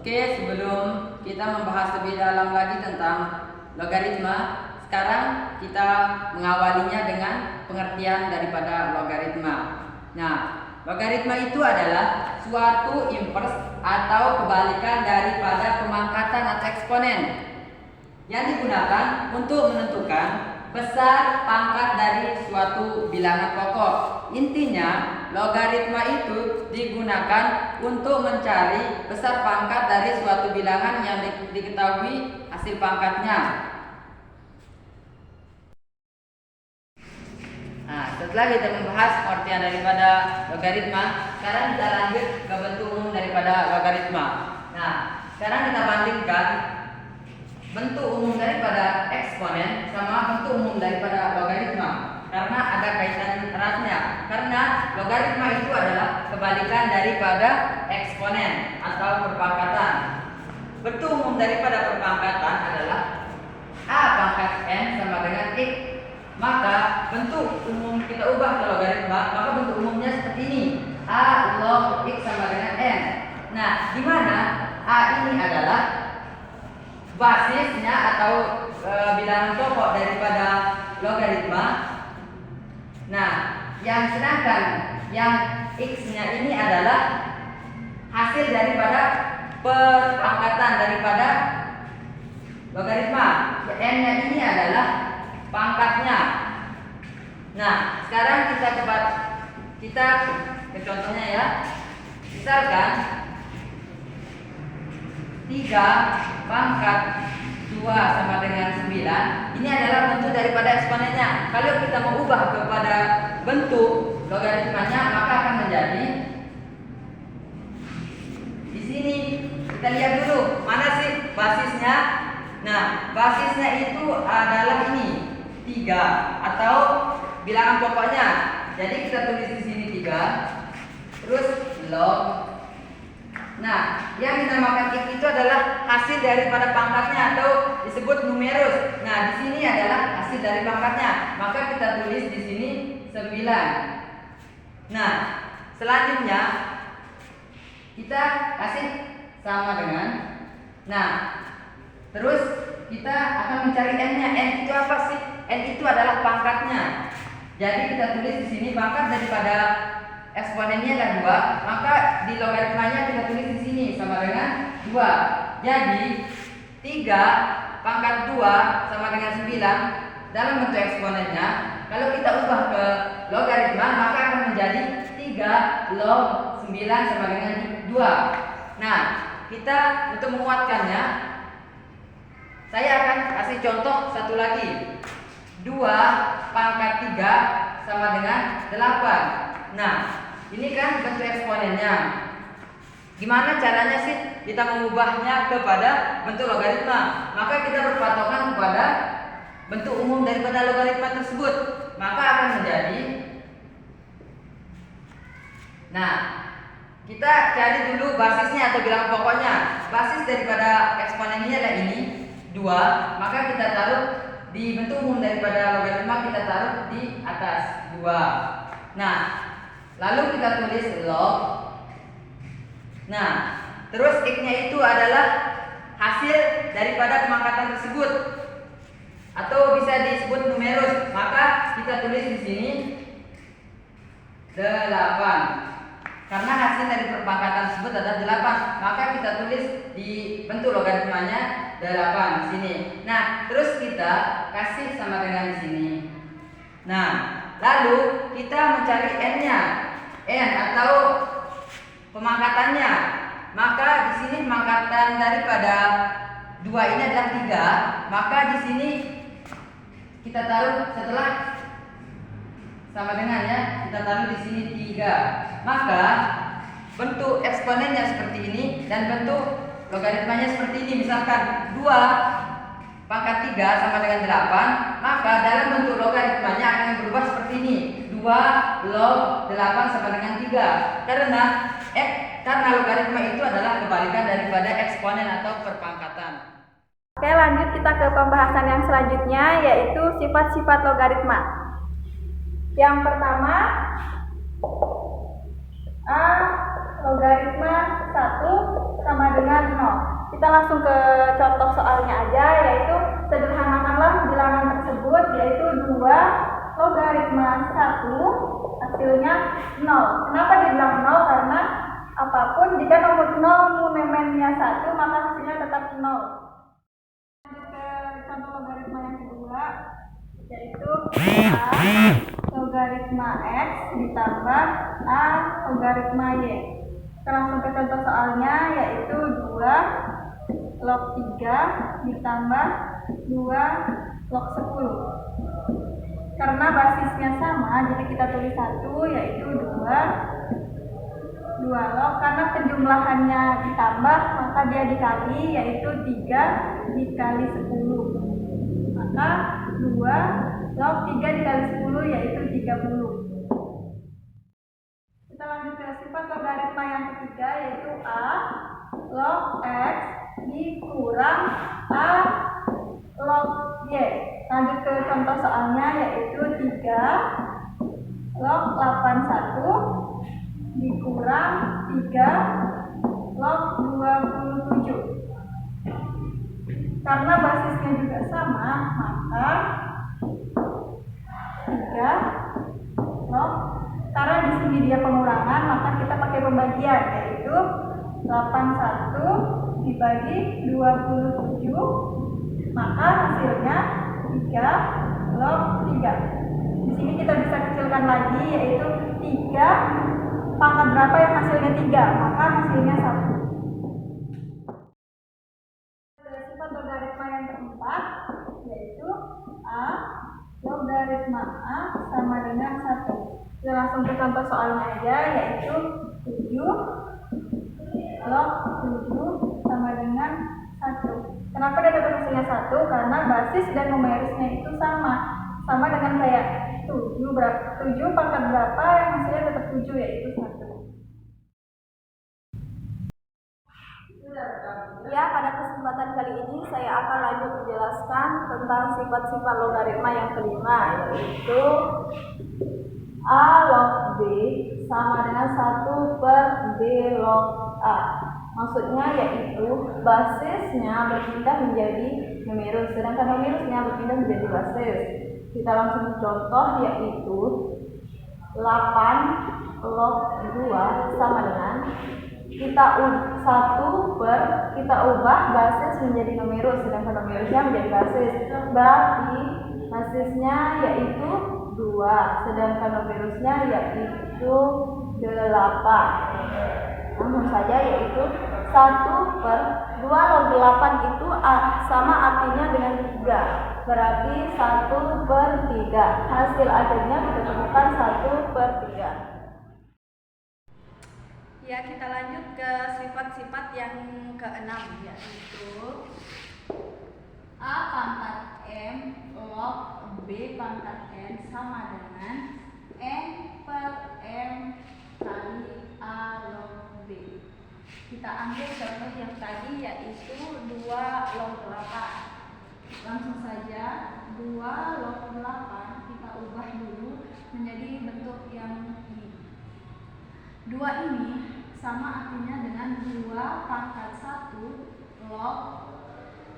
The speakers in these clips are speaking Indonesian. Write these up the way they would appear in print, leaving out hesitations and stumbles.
Oke, sebelum kita membahas lebih dalam lagi tentang logaritma, sekarang kita mengawalinya dengan pengertian daripada logaritma. Nah, logaritma itu adalah suatu inverse atau kebalikan daripada pemangkatan atau eksponen yang digunakan untuk menentukan besar pangkat dari suatu bilangan pokok. Intinya, logaritma itu digunakan untuk mencari besar pangkat dari suatu bilangan yang diketahui hasil pangkatnya. Nah, setelah kita membahas pengertian daripada logaritma, sekarang kita lanjut ke bentuk umum daripada logaritma. Nah, sekarang kita bandingkan bentuk umum daripada eksponen sama bentuk umum daripada logaritma, karena ada kaitan eratnya. Karena logaritma itu adalah kebalikan daripada eksponen atau perpangkatan. Bentuk umum daripada perpangkatan adalah a pangkat n sama dengan x. Maka bentuk umum kita ubah ke logaritma, maka bentuk umumnya seperti ini: a log x sama dengan n. Nah, di mana a ini adalah basisnya atau bilangan pokok daripada logaritma. Nah, yang sedangkan yang x-nya ini adalah hasil daripada perpangkatan daripada logaritma. N-nya ini adalah pangkatnya. Nah, sekarang kita ke contohnya ya. Misalkan 3 pangkat 2 sama dengan 9. Ini adalah bentuk daripada eksponennya. Kalau kita mau ubah kepada bentuk logaritmanya, maka akan menjadi di sini. Kita lihat dulu mana sih basisnya. Nah, basisnya itu adalah ini 3 atau bilangan pokoknya. Jadi kita tulis di sini 3, terus log. Nah, yang dinamakan x itu adalah hasil daripada pangkatnya atau disebut numerus. Nah, di sini adalah hasil dari pangkatnya. Maka kita tulis di sini 9. Nah, selanjutnya kita kasih sama dengan. Nah, terus kita akan mencari n-nya. N itu apa sih? N itu adalah pangkatnya. Jadi kita tulis di sini pangkat daripada eksponennya adalah 2, maka di logaritmanya kita tulis di sini sama dengan 2. Jadi 3 pangkat 2 sama dengan 9 dalam bentuk eksponennya. Kalau kita ubah ke logaritma, maka akan menjadi 3 log 9 sama dengan 2. Nah, kita untuk menguatkannya, saya akan kasih contoh satu lagi. 2 pangkat 3 sama dengan 8. Nah, ini kan bentuk eksponennya. Gimana caranya sih kita mengubahnya kepada bentuk logaritma? Maka kita berpatokan kepada bentuk umum daripada logaritma tersebut. Maka akan menjadi. Nah, kita cari dulu basisnya atau bilangan pokoknya. Basis daripada eksponen ini adalah ini 2. Maka kita taruh di bentuk umum daripada logaritma, kita taruh di atas 2. Nah, lalu kita tulis log. Nah, terus x-nya itu adalah hasil daripada pemangkatan tersebut atau bisa disebut numerus. Maka kita tulis di sini 8. Karena hasil dari perpangkatan tersebut adalah 8, maka kita tulis di bentuk logaritmanya 8 di sini. Nah, terus kita kasih sama dengan di sini. Nah, lalu kita mencari n-nya. N atau pemangkatannya. Maka di sini pemangkatan daripada 2 ini adalah 3. Maka di sini kita taruh setelah sama dengan ya, kita taruh di sini 3. Maka bentuk eksponennya seperti ini dan bentuk logaritmanya seperti ini. Misalkan 2 pangkat 3 sama dengan 8, maka dalam bentuk logaritmanya akan berubah seperti ini. 2 log 8 sama dengan 3. Karena logaritma itu adalah kebalikan daripada eksponen atau perpangkatan. Oke, lanjut kita ke pembahasan yang selanjutnya, yaitu sifat-sifat logaritma. Yang pertama, A logaritma 1 sama dengan 0. kita langsung ke contoh soalnya aja, yaitu sederhanakanlah bilangan tersebut, yaitu 2 logaritma 1 hasilnya 0. Kenapa dibilang 0? Karena apapun jika nomor 0 monemennya 1 maka hasilnya tetap 0. Lanjut ke contoh logaritma yang kedua, yaitu A logaritma X ditambah A logaritma Y. Kita langsung ke contoh soalnya, yaitu 2 log 3 ditambah 2 log 10. Karena basisnya sama, jadi kita tulis 1, yaitu 2 log. Karena penjumlahannya ditambah, maka dia dikali, yaitu 3 dikali 10. Maka 2 log 3 dikali 10, yaitu 30. Kita lanjut ke sifat logaritma yang ketiga, yaitu A log X dikurang A log Y. Lanjut ke contoh soalnya, yaitu 3 log 81 dikurang 3 log 27. Karena basisnya juga sama, maka 3 log, karena di sini dia pengurangan, maka kita pakai pembagian, yaitu 81 dibagi 27, maka hasilnya 3 log 3. Di sini kita bisa kecilkan lagi, yaitu 3 pangkat berapa yang hasilnya 3, maka hasilnya 1. Sifat logaritma yang keempat, yaitu A logaritma A sama dengan 1. Kita langsung ke contoh soalnya aja, yaitu 7 log 7 sama dengan 1. Kenapa dia tetap hasilnya 1? Karena basis dan numerisnya itu sama dengan kayak 7 pangkat berapa yang hasilnya tetap 7, yaitu 1. Ya, pada kesempatan kali ini saya akan lanjut menjelaskan tentang sifat-sifat logaritma yang kelima, yaitu A log B sama dengan 1 per B log A. Maksudnya yaitu basisnya berpindah menjadi numerus, sedangkan numerusnya berpindah menjadi basis. Kita langsung contoh, yaitu 8 log 2 sama dengan kita ubah basis menjadi numerus, sedangkan numerusnya menjadi basis. Berarti basisnya yaitu 2, sedangkan numerusnya yaitu 8. Namun saja yaitu 1 per 2 log 8 itu sama artinya dengan 3. Berarti 1 per 3. Hasil akhirnya kita temukan 1 per 3. Ya, kita lanjut ke sifat-sifat yang keenam, yaitu A pangkat M log B pangkat N sama dengan N per M kali A log B. Kita ambil contoh yang tadi, yaitu 2 log 8. Langsung saja 2 log 8 kita ubah dulu menjadi bentuk yang ini. 2 ini sama artinya dengan 2 pangkat 1 log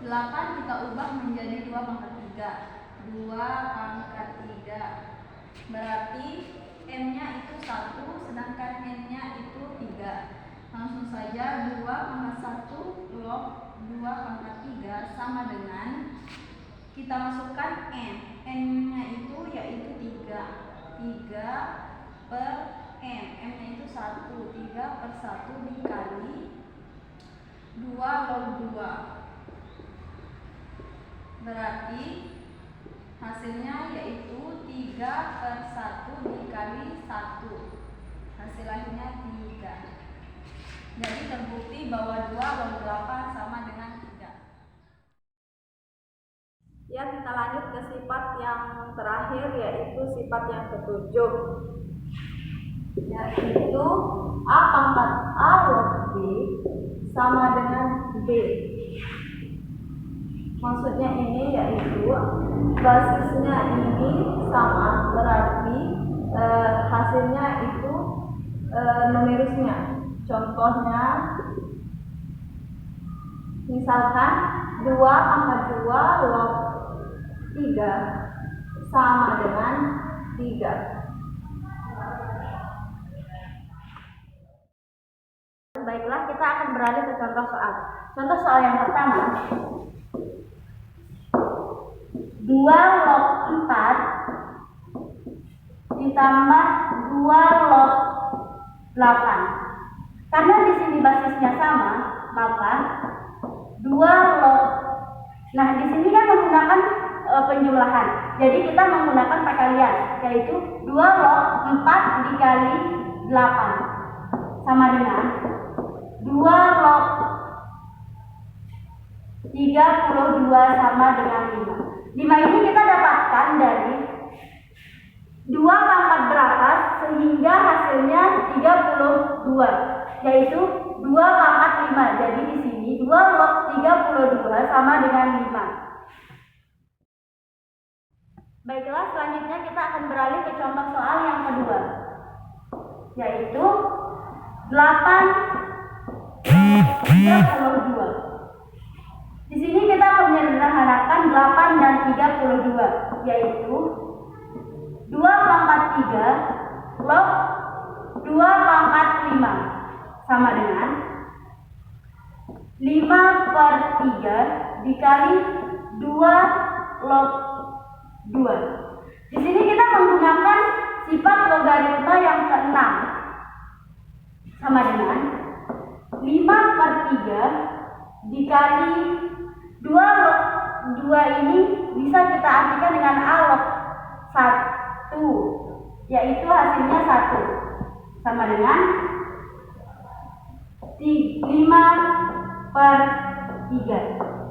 8 kita ubah menjadi 2 pangkat 3. 2 pangkat 3. Berarti M-nya itu 1, sedangkan N-nya itu 3. Langsung saja 2 pangkat 1 log 2 pangkat 3 sama dengan kita masukkan N. N-nya itu yaitu 3. 3 per M. M-nya itu 1. 3 per 1 dikali 2 log 2. Berarti hasilnya yaitu 3 per 1 dikali 1. Hasil akhirnya 3. Jadi terbukti bahwa 2 log 8 sama dengan 3. Ya, kita lanjut ke sifat yang terakhir, yaitu sifat yang ketujuh, yaitu A pangkat A log B sama dengan B. Maksudnya ini yaitu basisnya ini sama, berarti hasilnya itu numerusnya. Contohnya Misalkan 2 pangkat 2 log 3 sama dengan 3. Baiklah, kita akan beralih ke contoh soal. Contoh soal yang pertama, 2 log 4 ditambah 2 log 8. Karena di sini basisnya sama, maka 2 log. Nah, di sini kan menggunakan penjumlahan. Jadi kita menggunakan perkalian, yaitu 2 log 4 dikali 8 sama dengan 2 log 32 sama dengan 5. 5 ini kita dapatkan dari 2 pangkat berapa sehingga hasilnya 32, yaitu 2 pangkat 5. Jadi di sini 2 log 32 sama dengan 5. Baiklah, selanjutnya kita akan beralih ke contoh soal yang kedua, yaitu 8 32. Di sini kita menyederhanakan 8 dan 32, yaitu 2 pangkat 3 log 2 pangkat 5 sama dengan 5/3 dikali 2 log 2. Di sini kita menggunakan sifat logaritma yang ke-6 sama dengan 5/3 dikali 2 log 2 ini bisa kita artikan dengan A log 1, yaitu hasilnya 1 sama dengan 5/3.